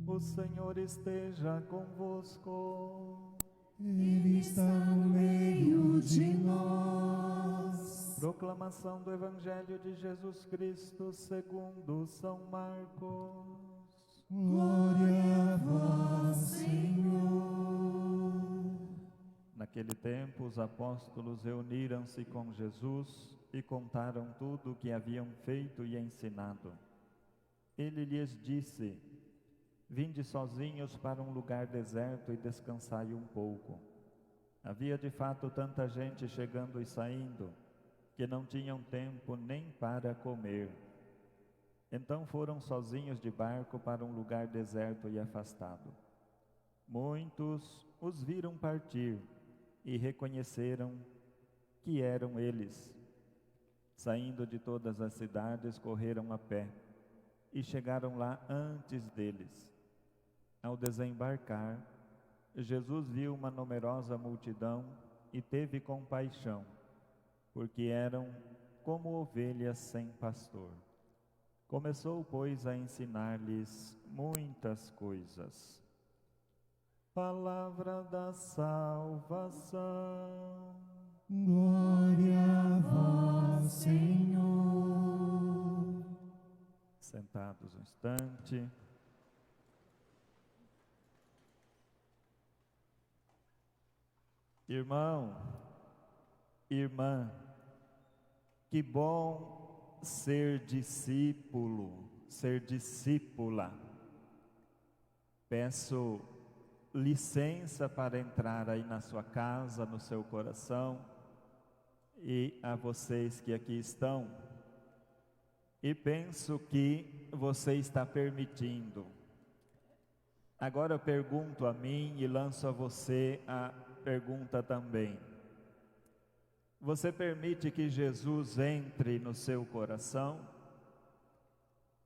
O Senhor esteja convosco. Ele está no meio de nós. Proclamação do Evangelho de Jesus Cristo segundo São Marcos. Glória a vós, Senhor. Naquele tempo, os apóstolos reuniram-se com Jesus e contaram tudo o que haviam feito e ensinado. Ele lhes disse: Vinde sozinhos para um lugar deserto e descansai um pouco. Havia de fato tanta gente chegando e saindo, que não tinham tempo nem para comer. Então foram sozinhos de barco para um lugar deserto e afastado. Muitos os viram partir e reconheceram que eram eles. Saindo de todas as cidades, correram a pé e chegaram lá antes deles. Ao desembarcar, Jesus viu uma numerosa multidão e teve compaixão, porque eram como ovelhas sem pastor. Começou, pois, a ensinar-lhes muitas coisas. Palavra da salvação. Glória a vós, Senhor. Sentados um instante. Irmão, irmã, que bom ser discípulo, ser discípula. Peço licença para entrar aí na sua casa, no seu coração, e a vocês que aqui estão. E penso que você está permitindo. Agora eu pergunto a mim e lanço a você a pergunta também. Você permite que Jesus entre no seu coração?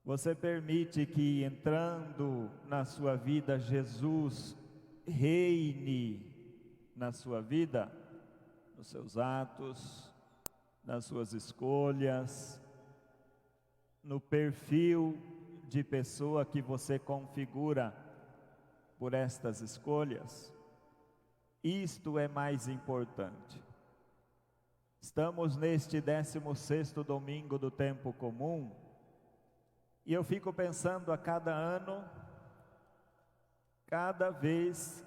Você permite que, entrando na sua vida, Jesus reine na sua vida, nos seus atos, nas suas escolhas, no perfil de pessoa que você configura por estas escolhas? Isto é mais importante. Estamos neste 16º domingo do tempo comum, e eu fico pensando a cada ano, cada vez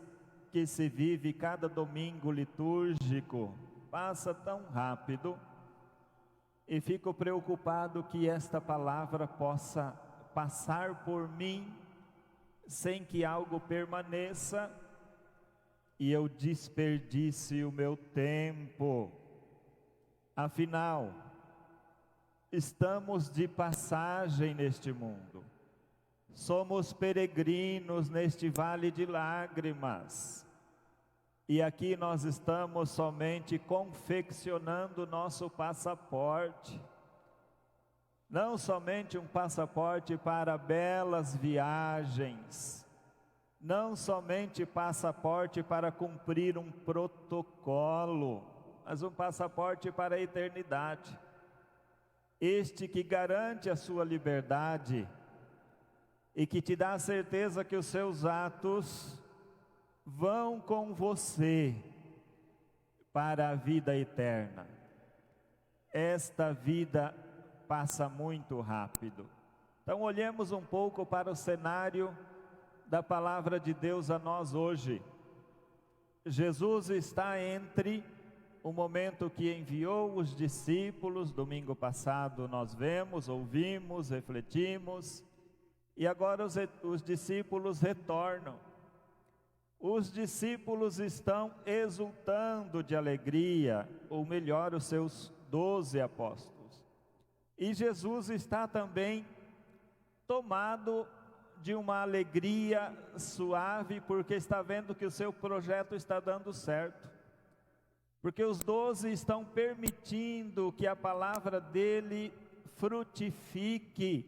que se vive, cada domingo litúrgico, passa tão rápido, e fico preocupado que esta palavra possa passar por mim, sem que algo permaneça, e eu desperdice o meu tempo. Afinal, estamos de passagem neste mundo. Somos peregrinos neste vale de lágrimas. E aqui nós estamos somente confeccionando nosso passaporte. Não somente um passaporte para belas viagens, não somente passaporte para cumprir um protocolo, mas um passaporte para a eternidade. Este que garante a sua liberdade e que te dá a certeza que os seus atos vão com você para a vida eterna. Esta vida passa muito rápido. Então olhemos um pouco para o cenário da palavra de Deus a nós hoje. Jesus está entre o momento que enviou os discípulos. Domingo passado nós vemos, ouvimos, refletimos, e agora os discípulos retornam. Os discípulos estão exultando de alegria, ou melhor, os seus 12 apóstolos. E Jesus está também tomado de uma alegria suave, porque está vendo que o seu projeto está dando certo. Porque os 12 estão permitindo que a palavra dele frutifique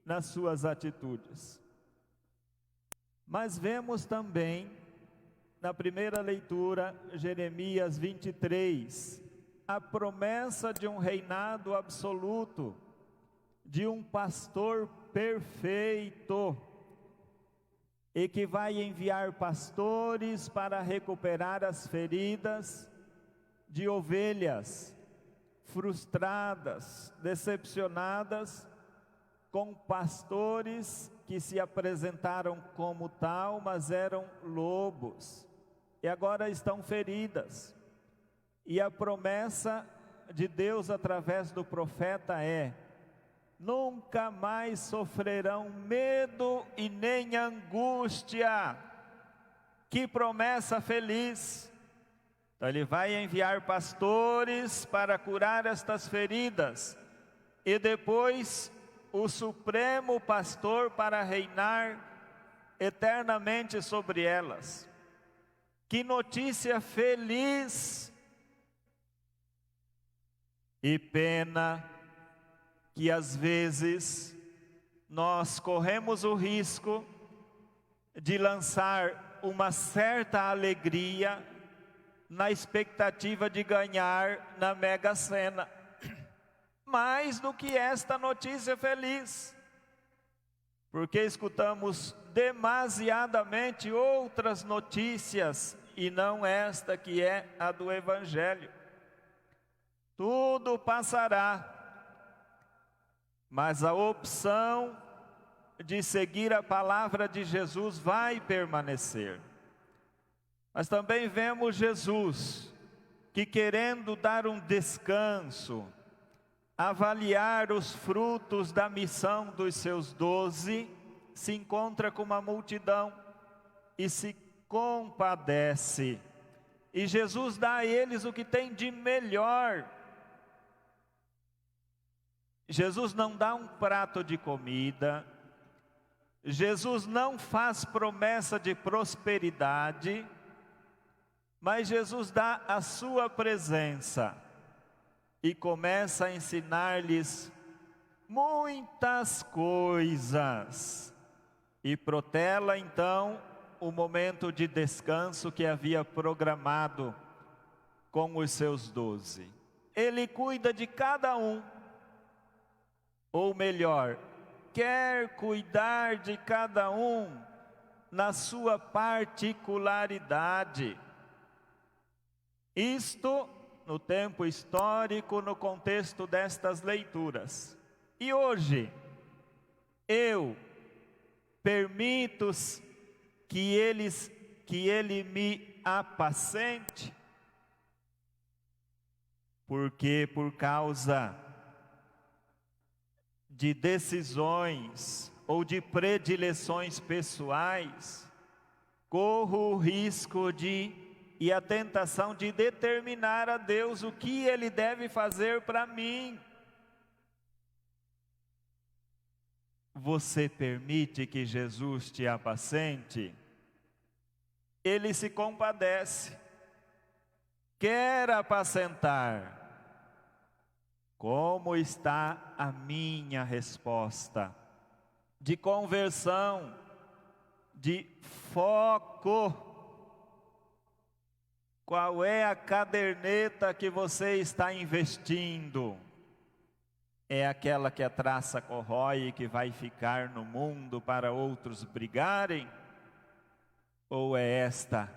nas suas atitudes. Mas vemos também, na primeira leitura, Jeremias 23, a promessa de um reinado absoluto, de um pastor perfeito. e que vai enviar pastores para recuperar as feridas de ovelhas frustradas, decepcionadas, com pastores que se apresentaram como tal, mas eram lobos, e agora estão feridas. E a promessa de Deus através do profeta é: nunca mais sofrerão medo e nem angústia. Que promessa feliz! Então ele vai enviar pastores para curar estas feridas, e depois o supremo pastor para reinar eternamente sobre elas. Que notícia feliz! E pena que às vezes nós corremos o risco de lançar uma certa alegria na expectativa de ganhar na Mega Sena, mais do que esta notícia feliz, porque escutamos demasiadamente outras notícias e não esta que é a do Evangelho. Tudo passará, mas a opção de seguir a palavra de Jesus vai permanecer. Mas também vemos Jesus, que querendo dar um descanso, avaliar os frutos da missão dos seus 12, se encontra com uma multidão e se compadece. E Jesus dá a eles o que tem de melhor. Jesus não dá um prato de comida, Jesus não faz promessa de prosperidade, mas Jesus dá a sua presença e começa a ensinar-lhes muitas coisas, e protela então o momento de descanso que havia programado com os seus 12. Ele cuida de cada um, ou melhor, quer cuidar de cada um na sua particularidade. Isto no tempo histórico, no contexto destas leituras. E hoje, eu permito que Ele me apacente, porque por causa de decisões ou de predileções pessoais, corro o risco e a tentação de determinar a Deus o que Ele deve fazer para mim. Você permite que Jesus te apacente? Ele se compadece, quer apacentar. Como está a minha resposta? De conversão, de foco. Qual é a caderneta que você está investindo? É aquela que a traça corrói e que vai ficar no mundo para outros brigarem? Ou é esta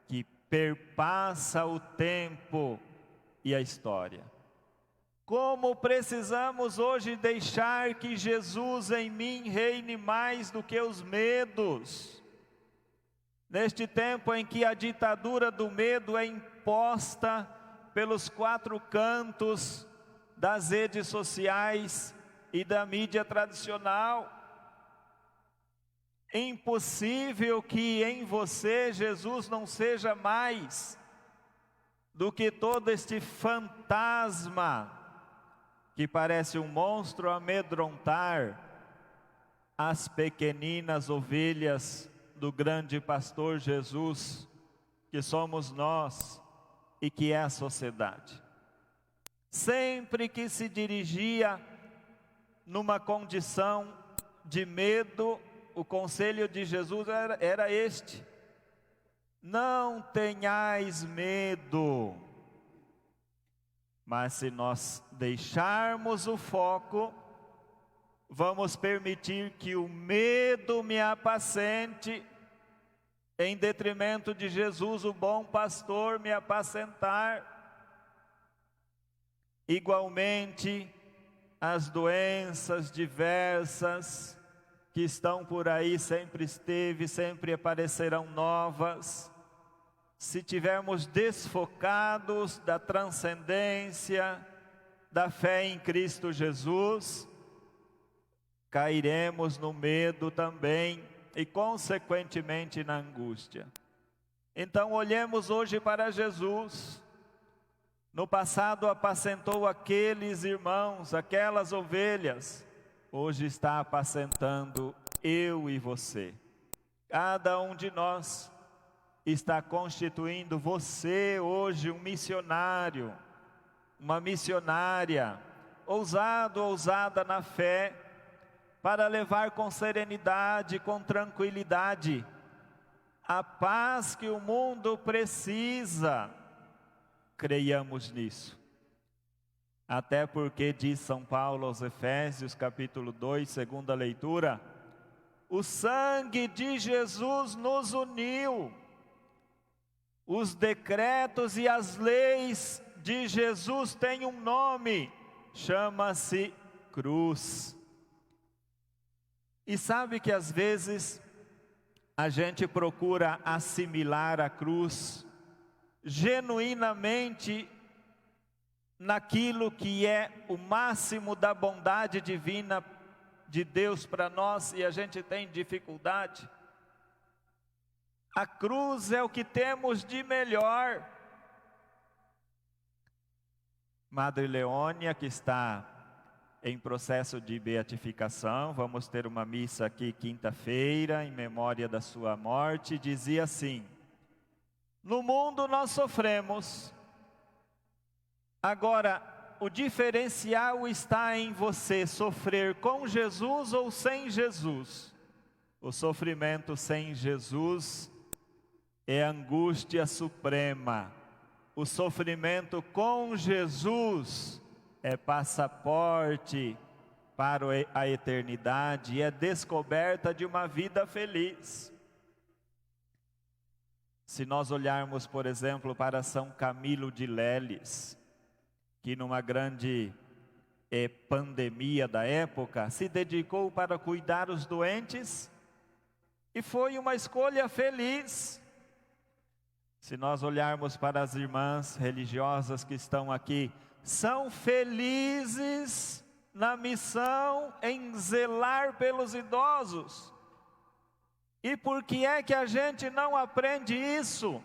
que perpassa o tempo e a história? Como precisamos hoje deixar que Jesus em mim reine mais do que os medos? Neste tempo em que a ditadura do medo é imposta pelos 4 cantos das redes sociais e da mídia tradicional, é impossível que em você Jesus não seja mais do que todo este fantasma que parece um monstro amedrontar as pequeninas ovelhas do grande pastor Jesus, que somos nós e que é a sociedade. Sempre que se dirigia numa condição de medo, o conselho de Jesus era este: não tenhais medo. Mas se nós deixarmos o foco, vamos permitir que o medo me apacente em detrimento de Jesus, o bom pastor, me apacentar. Igualmente, as doenças diversas que estão por aí, sempre esteve, sempre aparecerão novas. Se tivermos desfocados da transcendência, da fé em Cristo Jesus, cairemos no medo também e consequentemente na angústia. Então olhemos hoje para Jesus. No passado apacentou aqueles irmãos, aquelas ovelhas. Hoje está apacentando eu e você. Cada um de nós está constituindo você hoje um missionário, uma missionária, ousado, ousada na fé, para levar com serenidade, com tranquilidade, a paz que o mundo precisa. Creiamos nisso. Até porque diz São Paulo aos Efésios, capítulo 2, segunda leitura, o sangue de Jesus nos uniu. Os decretos e as leis de Jesus têm um nome, chama-se cruz. E sabe que às vezes a gente procura assimilar a cruz genuinamente naquilo que é o máximo da bondade divina de Deus para nós, e a gente tem dificuldade. A cruz é o que temos de melhor. Madre Leônia, que está em processo de beatificação, vamos ter uma missa aqui quinta-feira, em memória da sua morte, dizia assim: no mundo nós sofremos, agora o diferencial está em você sofrer com Jesus ou sem Jesus. O sofrimento sem Jesus é angústia suprema. O sofrimento com Jesus é passaporte para a eternidade, é descoberta de uma vida feliz. Se nós olharmos, por exemplo, para São Camilo de Leles, que numa grande pandemia da época, se dedicou para cuidar os doentes, e foi uma escolha feliz. Se nós olharmos para as irmãs religiosas que estão aqui, são felizes na missão em zelar pelos idosos. E por que é que a gente não aprende isso?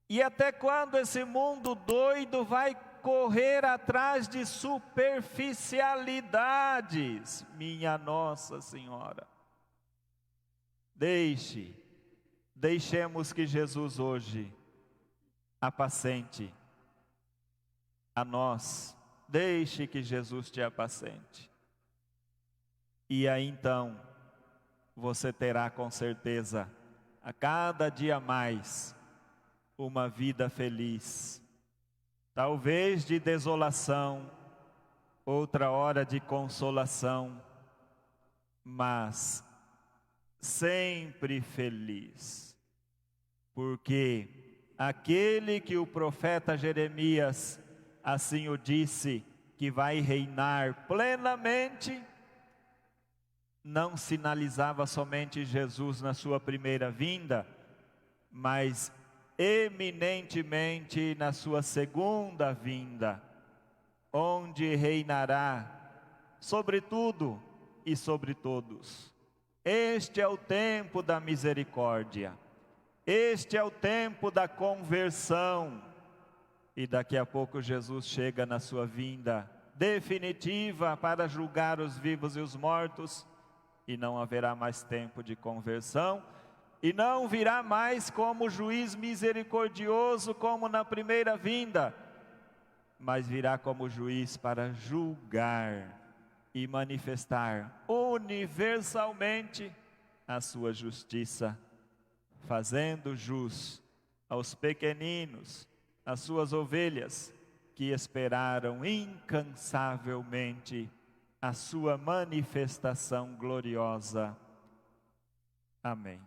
E até quando esse mundo doido vai correr atrás de superficialidades? Minha Nossa Senhora. Deixemos que Jesus hoje apacente a nós. Deixe que Jesus te apacente. E aí então, você terá com certeza, a cada dia mais, uma vida feliz. Talvez de desolação, outra hora de consolação, mas sempre feliz. Porque aquele que o profeta Jeremias assim o disse, que vai reinar plenamente, não sinalizava somente Jesus na sua primeira vinda, mas eminentemente na sua segunda vinda, onde reinará sobre tudo e sobre todos. Este é o tempo da misericórdia, este é o tempo da conversão, e daqui a pouco Jesus chega na sua vinda definitiva para julgar os vivos e os mortos, e não haverá mais tempo de conversão, e não virá mais como juiz misericordioso como na primeira vinda, mas virá como juiz para julgar e manifestar universalmente a sua justiça, fazendo jus aos pequeninos, as suas ovelhas, que esperaram incansavelmente a sua manifestação gloriosa. Amém.